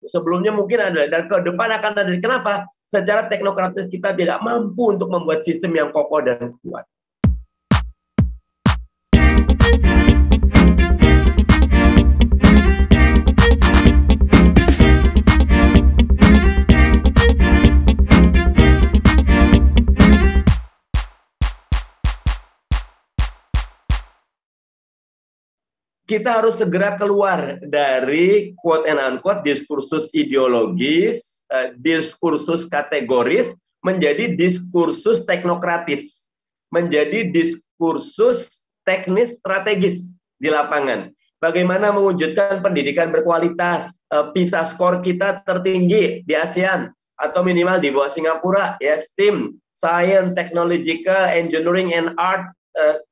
Sebelumnya mungkin ada, dan ke depan akan ada. Kenapa? Secara teknokratis kita tidak mampu untuk membuat sistem yang kokoh dan kuat. Kita harus segera keluar dari quote and unquote diskursus ideologis, diskursus kategoris, menjadi diskursus teknokratis, menjadi diskursus teknis strategis di lapangan. Bagaimana mewujudkan pendidikan berkualitas, PISA skor kita tertinggi di ASEAN, atau minimal di bawah Singapura, ya, STEAM, Science, Technological, Engineering, and Art,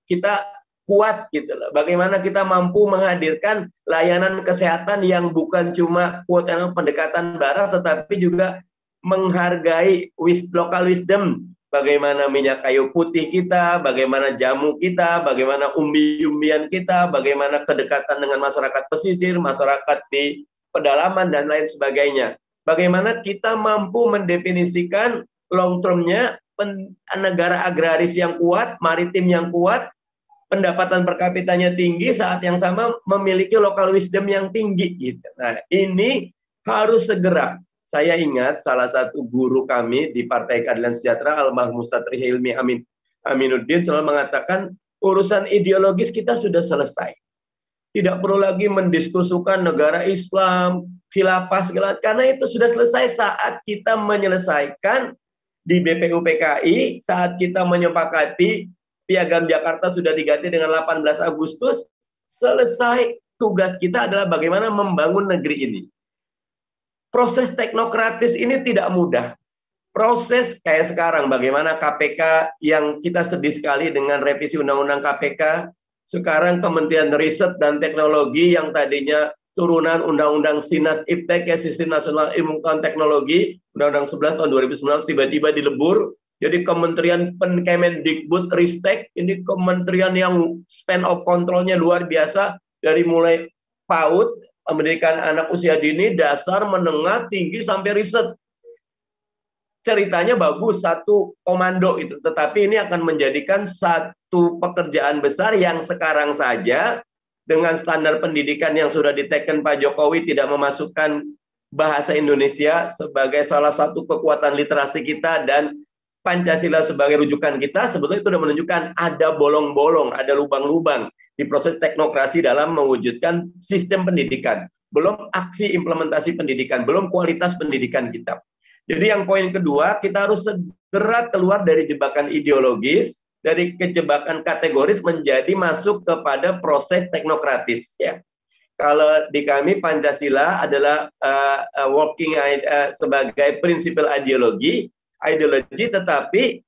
kita kuat gitu loh. Bagaimana kita mampu menghadirkan layanan kesehatan yang bukan cuma quote pendekatan barat, tetapi juga menghargai local wisdom. Bagaimana minyak kayu putih kita, bagaimana jamu kita, bagaimana umbi-umbian kita, bagaimana kedekatan dengan masyarakat pesisir, masyarakat di pedalaman, dan lain sebagainya. Bagaimana kita mampu mendefinisikan long term-nya negara agraris yang kuat, maritim yang kuat, pendapatan per kapitanya tinggi, saat yang sama memiliki local wisdom yang tinggi gitu. Nah, ini harus segera. Saya ingat salah satu guru kami di Partai Keadilan Sejahtera, almarhum Satri Hilmi Aminuddin, selalu mengatakan urusan ideologis kita sudah selesai. Tidak perlu lagi mendiskusikan negara Islam, khilafah segala, karena itu sudah selesai saat kita menyelesaikan di BPUPKI, saat kita menyepakati Piagam Jakarta sudah diganti dengan 18 Agustus, selesai. Tugas kita adalah bagaimana membangun negeri ini. Proses teknokratis ini tidak mudah. Proses kayak sekarang, bagaimana KPK yang kita sedih sekali dengan revisi Undang-Undang KPK, sekarang Kementerian Riset dan Teknologi yang tadinya turunan Undang-Undang SINAS IPTEK, ya, Sistem Nasional Ilmu Pengetahuan Teknologi, Undang-Undang 11 tahun 2019 tiba-tiba dilebur. Jadi Kementerian Kemendikbud Ristek, ini kementerian yang span of control-nya luar biasa, dari mulai PAUD, pendidikan anak usia dini, dasar, menengah, tinggi, sampai riset. Ceritanya bagus, satu komando itu, tetapi ini akan menjadikan satu pekerjaan besar yang sekarang saja dengan standar pendidikan yang sudah diteken Pak Jokowi, tidak memasukkan bahasa Indonesia sebagai salah satu kekuatan literasi kita, dan Pancasila sebagai rujukan kita, sebetulnya itu sudah menunjukkan ada bolong-bolong, ada lubang-lubang di proses teknokrasi dalam mewujudkan sistem pendidikan. Belum aksi implementasi pendidikan, belum kualitas pendidikan kita. Jadi yang poin kedua, kita harus segera keluar dari jebakan ideologis, dari kejebakan kategoris, menjadi masuk kepada proses teknokratis. Ya. Kalau di kami Pancasila adalah sebagai prinsipal ideologi, tetapi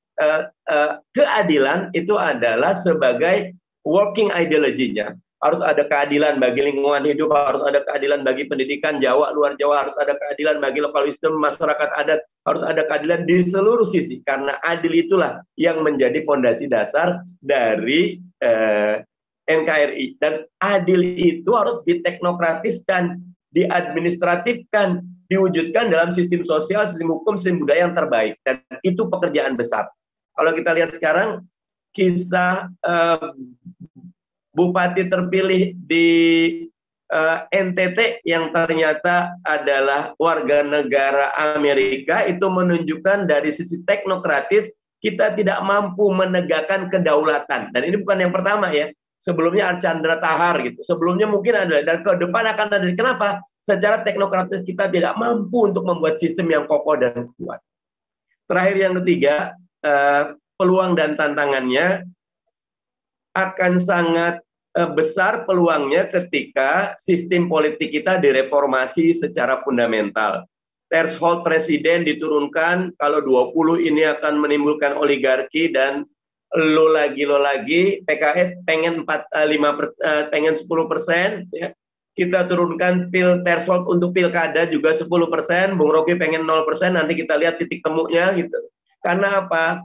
keadilan itu adalah sebagai working ideologinya. Harus ada keadilan bagi lingkungan hidup, harus ada keadilan bagi pendidikan Jawa, luar Jawa, harus ada keadilan bagi lokal wisdom, masyarakat adat, harus ada keadilan di seluruh sisi, karena adil itulah yang menjadi fondasi dasar dari NKRI. Dan adil itu harus diteknokratiskan, diadministratifkan, diwujudkan dalam sistem sosial, sistem hukum, sistem budaya yang terbaik. Dan itu pekerjaan besar. Kalau kita lihat sekarang, kisah bupati terpilih di NTT yang ternyata adalah warga negara Amerika, itu menunjukkan dari sisi teknokratis, kita tidak mampu menegakkan kedaulatan. Dan ini bukan yang pertama ya. Sebelumnya Archandra Tahar gitu. Sebelumnya mungkin ada, dan ke depan akan ada. Kenapa? Secara teknokratis kita tidak mampu untuk membuat sistem yang kokoh dan kuat. Terakhir yang ketiga, peluang dan tantangannya akan sangat besar peluangnya ketika sistem politik kita direformasi secara fundamental. Threshold presiden diturunkan, kalau 20 ini akan menimbulkan oligarki, dan lo lagi, PKS pengen 10%, ya. Kita turunkan threshold untuk pilkada juga 10%, Bung Rocky pengen 0%, nanti kita lihat titik temunya gitu. Karena apa?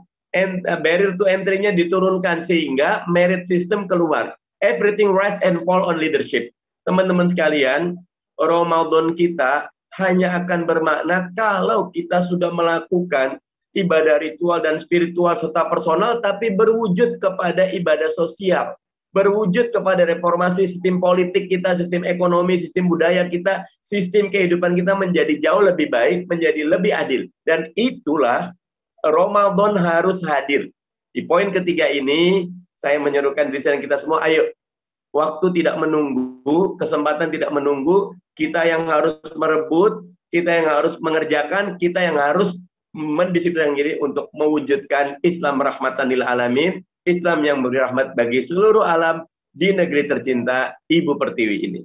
Barrier to entry-nya diturunkan sehingga merit system keluar. Everything rise and fall on leadership. Teman-teman sekalian, Ramadan kita hanya akan bermakna kalau kita sudah melakukan ibadah ritual dan spiritual serta personal, tapi berwujud kepada ibadah sosial, berwujud kepada reformasi sistem politik kita, sistem ekonomi, sistem budaya kita, sistem kehidupan kita menjadi jauh lebih baik, menjadi lebih adil. Dan itulah Ramadan harus hadir. Di poin ketiga ini, saya menyerukan diri saya dan kita semua, ayo, waktu tidak menunggu, kesempatan tidak menunggu, kita yang harus merebut, kita yang harus mengerjakan, kita yang harus mendisiplinkan diri untuk mewujudkan Islam rahmatan lil alamin, Islam yang memberi rahmat bagi seluruh alam di negeri tercinta Ibu Pertiwi ini.